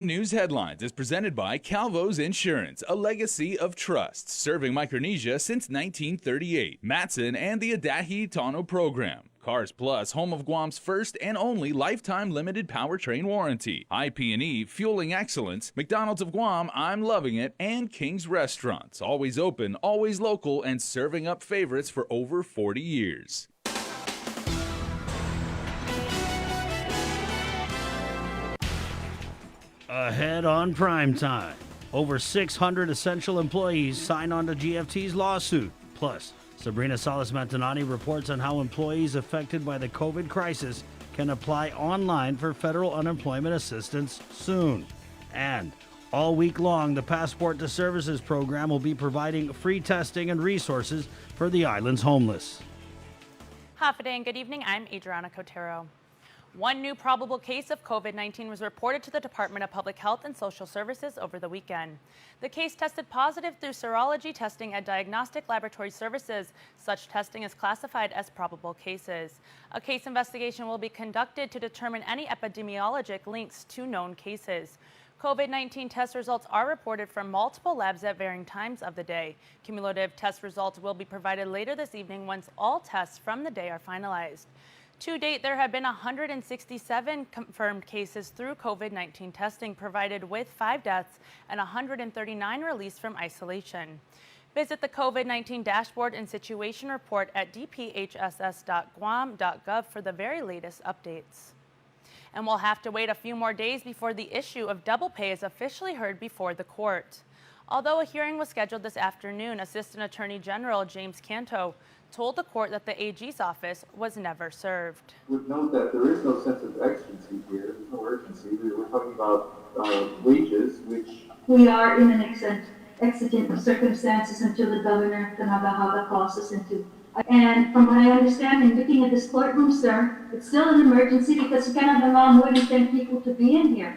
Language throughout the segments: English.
News Headlines is presented by Calvo's Insurance, a legacy of trust, serving Micronesia since 1938. Matson and the Adahi Tano program. Cars Plus, home of Guam's first and only lifetime limited powertrain warranty. IP&E, fueling excellence. McDonald's of Guam, I'm loving it. And King's Restaurants, always open, always local, and serving up favorites for over 40 years. Ahead on prime time, over 600 essential employees sign on to GFT's lawsuit. Plus, Sabrina Salas-Mantanani reports on how employees affected by the COVID crisis can apply online for federal unemployment assistance soon. And all week long, the Passport to Services program will be providing free testing and resources for the island's homeless. Half a day and good evening. I'm Adriana Cotero. One new probable case of COVID-19 was reported to the Department of Public Health and Social Services over the weekend. The case tested positive through serology testing at Diagnostic Laboratory Services. Such testing is classified as probable cases. A case investigation will be conducted to determine any epidemiologic links to known cases. COVID-19 test results are reported from multiple labs at varying times of the day. Cumulative test results will be provided later this evening once all tests from the day are finalized. To date, there have been 167 confirmed cases through COVID-19 testing, provided with 5 deaths and 139 released from isolation. Visit the COVID-19 dashboard and situation report at dphss.guam.gov for the very latest updates. And we'll have to wait a few more days before the issue of double pay is officially heard before the court. Although a hearing was scheduled this afternoon, Assistant Attorney General James Canto told the court that the AG's office was never served. Would note that there is no sense of exigency here. There's no urgency. We were talking about wages, which we are in an exigent circumstances until the governor Kanagahaga calls us into. And from what I understand, in looking at this courtroom, sir, it's still an emergency because you cannot allow more than 10 people to be in here.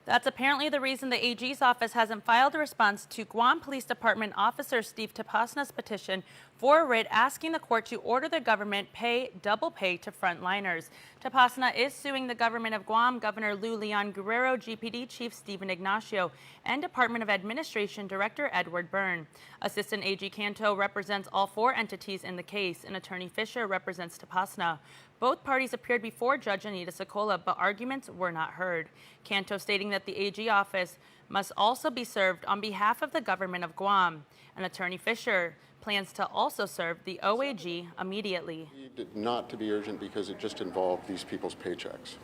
That's apparently the reason the AG's office hasn't filed a response to Guam Police Department Officer Steve Tapasna's petition for a writ asking the court to order the government pay double pay to frontliners. Tapasna is suing the government of Guam, Governor Lou Leon Guerrero, GPD Chief Stephen Ignacio, and Department of Administration Director Edward Byrne. Assistant AG Canto represents all 4 entities in the case, and Attorney Fisher represents Tapasna. Both parties appeared before Judge Anita Sokola, but arguments were not heard. Canto stating that the AG office must also be served on behalf of the government of Guam. And Attorney Fisher plans to also serve the OAG immediately. Not to be urgent because it just involved these people's paychecks.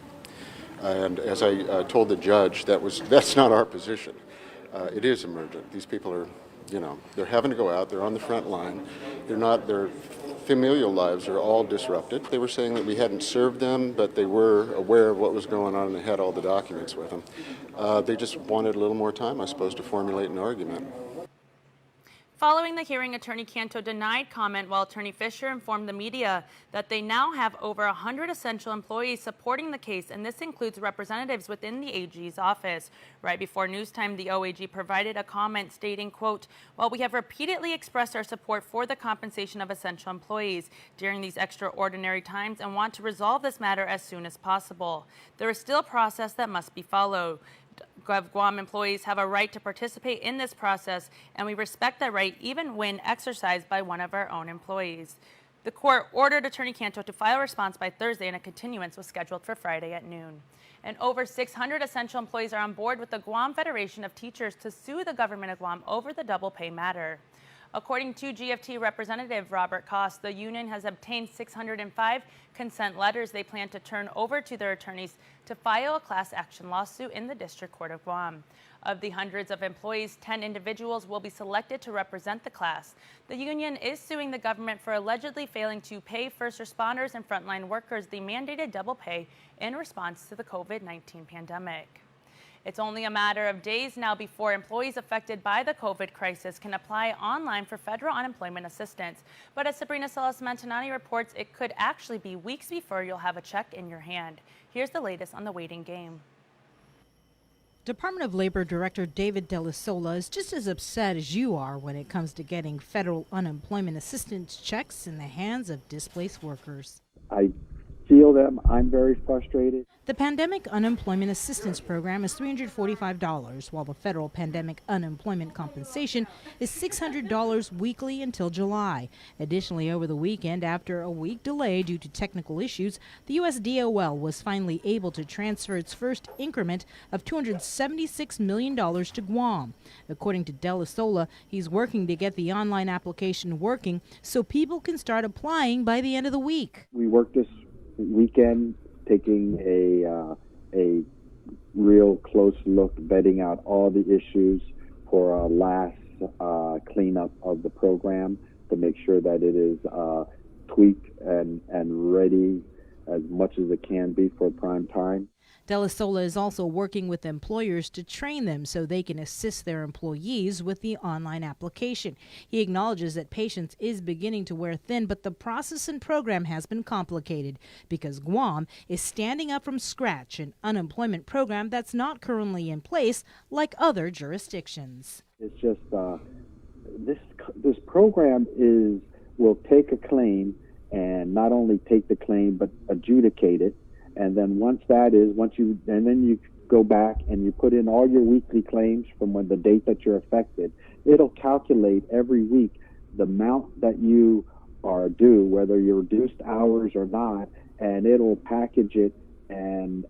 And as I told the judge, that's not our position. It is emergent. These people are, they're having to go out. They're on the front line. Their familial lives are all disrupted. They were saying that we hadn't served them, but they were aware of what was going on and they had all the documents with them. They just wanted a little more time, I suppose, to formulate an argument. Following the hearing, Attorney Canto denied comment while Attorney Fisher informed the media that they now have over 100 essential employees supporting the case, and this includes representatives within the AG's office. Right before news time, the OAG provided a comment stating, quote, "While we have repeatedly expressed our support for the compensation of essential employees during these extraordinary times and want to resolve this matter as soon as possible, there is still a process that must be followed. Guam employees have a right to participate in this process, and we respect that right even when exercised by one of our own employees." The court ordered Attorney Canto to file a response by Thursday, and a continuance was scheduled for Friday at noon. And over 600 essential employees are on board with the Guam Federation of Teachers to sue the government of Guam over the double pay matter. According to GFT Representative Robert Koss, the union has obtained 605 consent letters they plan to turn over to their attorneys to file a class action lawsuit in the District Court of Guam. Of the hundreds of employees, 10 individuals will be selected to represent the class. The union is suing the government for allegedly failing to pay first responders and frontline workers the mandated double pay in response to the COVID-19 pandemic. It's only a matter of days now before employees affected by the COVID crisis can apply online for federal unemployment assistance. But as Sabrina Salas-Mantanani reports, it could actually be weeks before you'll have a check in your hand. Here's the latest on the waiting game. Department of Labor Director David De La Sola is just as upset as you are when it comes to getting federal unemployment assistance checks in the hands of displaced workers. I feel them. I'm very frustrated. The Pandemic Unemployment Assistance Program is $345, while the federal Pandemic Unemployment Compensation is $600 weekly until July. Additionally, over the weekend, after a week delay due to technical issues, the U.S. DOL was finally able to transfer its first increment of $276 million to Guam. According to De La Sola, he's working to get the online application working so people can start applying by the end of the week. We worked this weekend taking a real close look, vetting out all the issues for our last cleanup of the program to make sure that it is tweaked and ready as much as it can be for prime time. De La Sola is also working with employers to train them so they can assist their employees with the online application. He acknowledges that patience is beginning to wear thin, but the process and program has been complicated because Guam is standing up from scratch an unemployment program that's not currently in place like other jurisdictions. It's just this program will take a claim and not only take the claim but adjudicate it. And then then you go back and you put in all your weekly claims from when the date that you're affected. It'll calculate every week the amount that you are due, whether you're reduced hours or not, and it'll package it and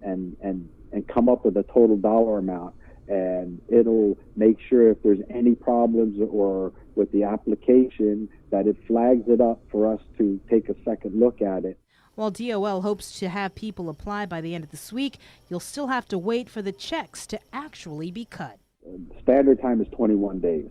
come up with a total dollar amount. And it'll make sure if there's any problems or with the application that it flags it up for us to take a second look at it. While DOL hopes to have people apply by the end of this week, you'll still have to wait for the checks to actually be cut. Standard time is 21 days.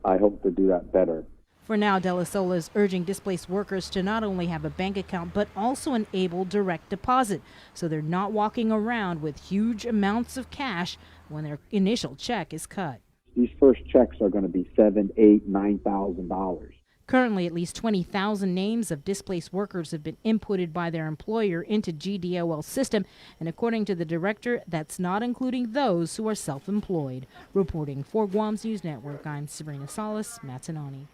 I hope to do that better. For now, De La Sola is urging displaced workers to not only have a bank account, but also enable direct deposit, so they're not walking around with huge amounts of cash when their initial check is cut. These first checks are going to be $7,000, $8,000, $9,000. Currently, at least 20,000 names of displaced workers have been inputted by their employer into GDOL's system, and according to the director, that's not including those who are self-employed. Reporting for Guam's News Network, I'm Sabrina Salas, Matanani.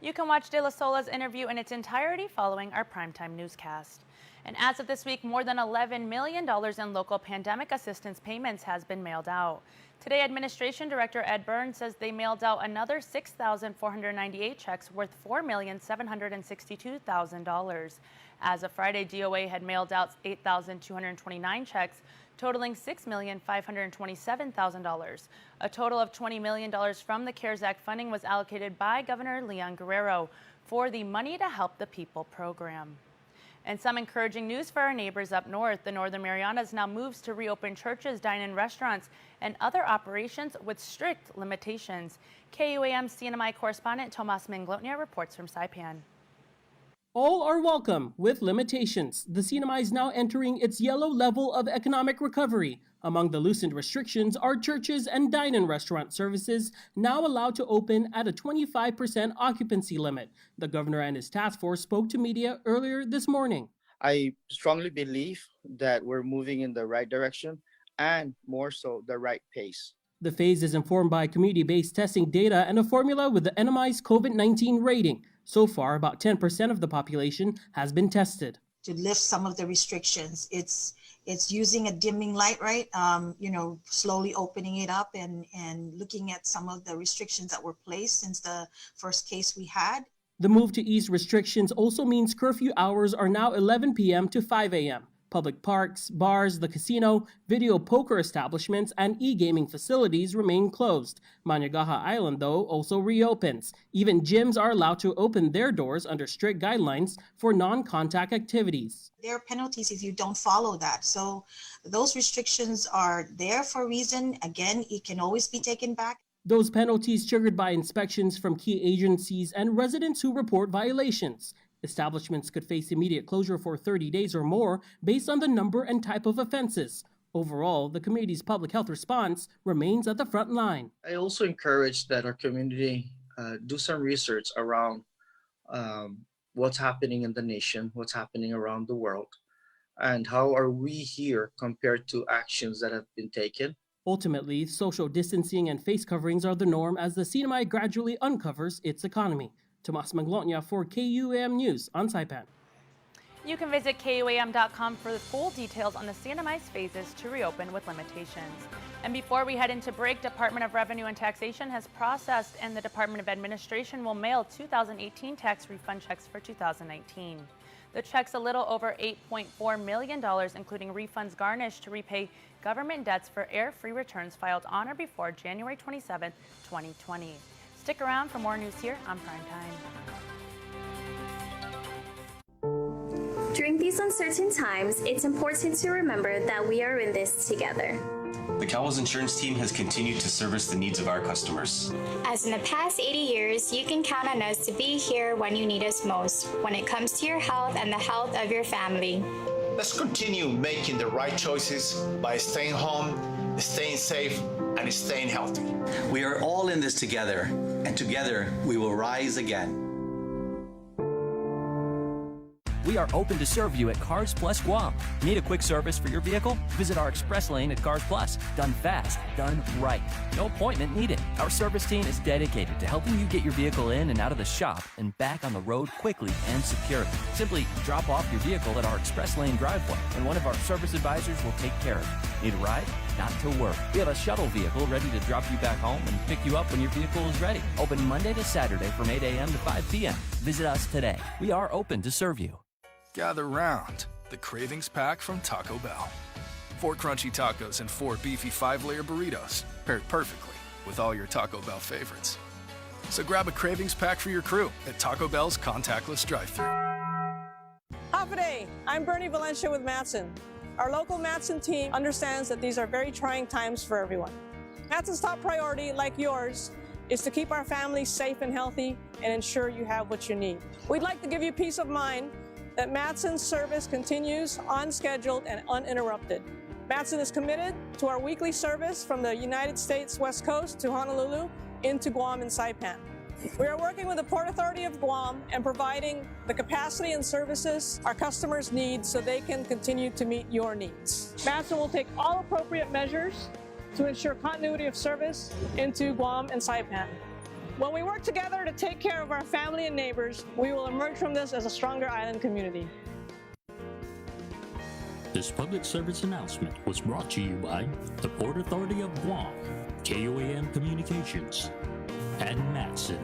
You can watch De La Sola's interview in its entirety following our primetime newscast. And as of this week, more than $11 million in local pandemic assistance payments has been mailed out. Today, Administration Director Ed Burns says they mailed out another 6,498 checks worth $4,762,000. As of Friday, DOA had mailed out 8,229 checks, totaling $6,527,000. A total of $20 million from the CARES Act funding was allocated by Governor Leon Guerrero for the Money to Help the People program. And some encouraging news for our neighbors up north. The Northern Marianas now moves to reopen churches, dine-in restaurants, and other operations with strict limitations. KUAM CNMI correspondent Tomas Menglotnia reports from Saipan. All are welcome with limitations. The CNMI is now entering its yellow level of economic recovery. Among the loosened restrictions are churches and dine-in restaurant services now allowed to open at a 25% occupancy limit. The governor and his task force spoke to media earlier this morning. I strongly believe that we're moving in the right direction and more so the right pace. The phase is informed by community-based testing data and a formula with the NMI's COVID-19 rating. So far, about 10% of the population has been tested. To lift some of the restrictions, it's using a dimming light, right? Slowly opening it up and looking at some of the restrictions that were placed since the first case we had. The move to ease restrictions also means curfew hours are now 11 p.m. to 5 a.m. Public parks, bars, the casino, video poker establishments, and e-gaming facilities remain closed. Managaha Island, though, also reopens. Even gyms are allowed to open their doors under strict guidelines for non-contact activities. There are penalties if you don't follow that. So those restrictions are there for a reason. Again, it can always be taken back. Those penalties triggered by inspections from key agencies and residents who report violations. Establishments could face immediate closure for 30 days or more based on the number and type of offenses. Overall, the community's public health response remains at the front line. I also encourage that our community do some research around what's happening in the nation, what's happening around the world, and how are we here compared to actions that have been taken. Ultimately, social distancing and face coverings are the norm as the CNMI gradually uncovers its economy. Tomas Manglotnia for KUAM News on Saipan. You can visit KUAM.com for the full details on the standardized phases to reopen with limitations. And before we head into break, Department of Revenue and Taxation has processed and the Department of Administration will mail 2018 tax refund checks for 2019. The check's a little over $8.4 million, including refunds garnished to repay government debts for air-free returns filed on or before January 27, 2020. Stick around for more news here on Prime Time. During these uncertain times, it's important to remember that we are in this together. The Calvo's insurance team has continued to service the needs of our customers. As in the past 80 years, you can count on us to be here when you need us most, when it comes to your health and the health of your family. Let's continue making the right choices by staying home, staying safe, and staying healthy. We are all in this together, and together we will rise again. We are open to serve you at Cars Plus Guam. Need a quick service for your vehicle? Visit our express lane at Cars Plus. Done fast, done right. No appointment needed. Our service team is dedicated to helping you get your vehicle in and out of the shop and back on the road quickly and securely. Simply drop off your vehicle at our express lane driveway, and one of our service advisors will take care of it. Need a ride? Not to worry. We have a shuttle vehicle ready to drop you back home and pick you up when your vehicle is ready. Open Monday to Saturday from 8 a.m. to 5 p.m. Visit us today. We are open to serve you. Gather round, the Cravings Pack from Taco Bell. 4 crunchy tacos and 4 beefy 5-layer burritos, paired perfectly with all your Taco Bell favorites. So grab a Cravings Pack for your crew at Taco Bell's contactless drive-thru. Hapaday! I'm Bernie Valencia with Matson. Our local Matson team understands that these are very trying times for everyone. Matson's top priority, like yours, is to keep our families safe and healthy and ensure you have what you need. We'd like to give you peace of mind that Matson's service continues unscheduled and uninterrupted. Matson is committed to our weekly service from the United States West Coast to Honolulu into Guam and Saipan. We are working with the Port Authority of Guam and providing the capacity and services our customers need so they can continue to meet your needs. Matson will take all appropriate measures to ensure continuity of service into Guam and Saipan. When we work together to take care of our family and neighbors, we will emerge from this as a stronger island community. This public service announcement was brought to you by the Port Authority of Guam, KUAM Communications, and Matson.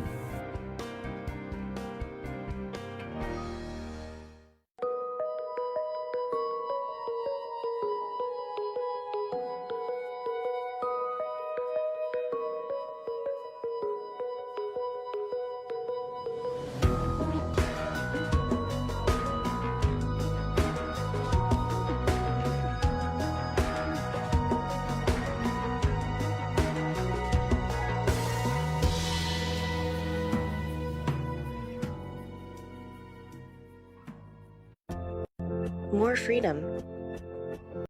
More freedom,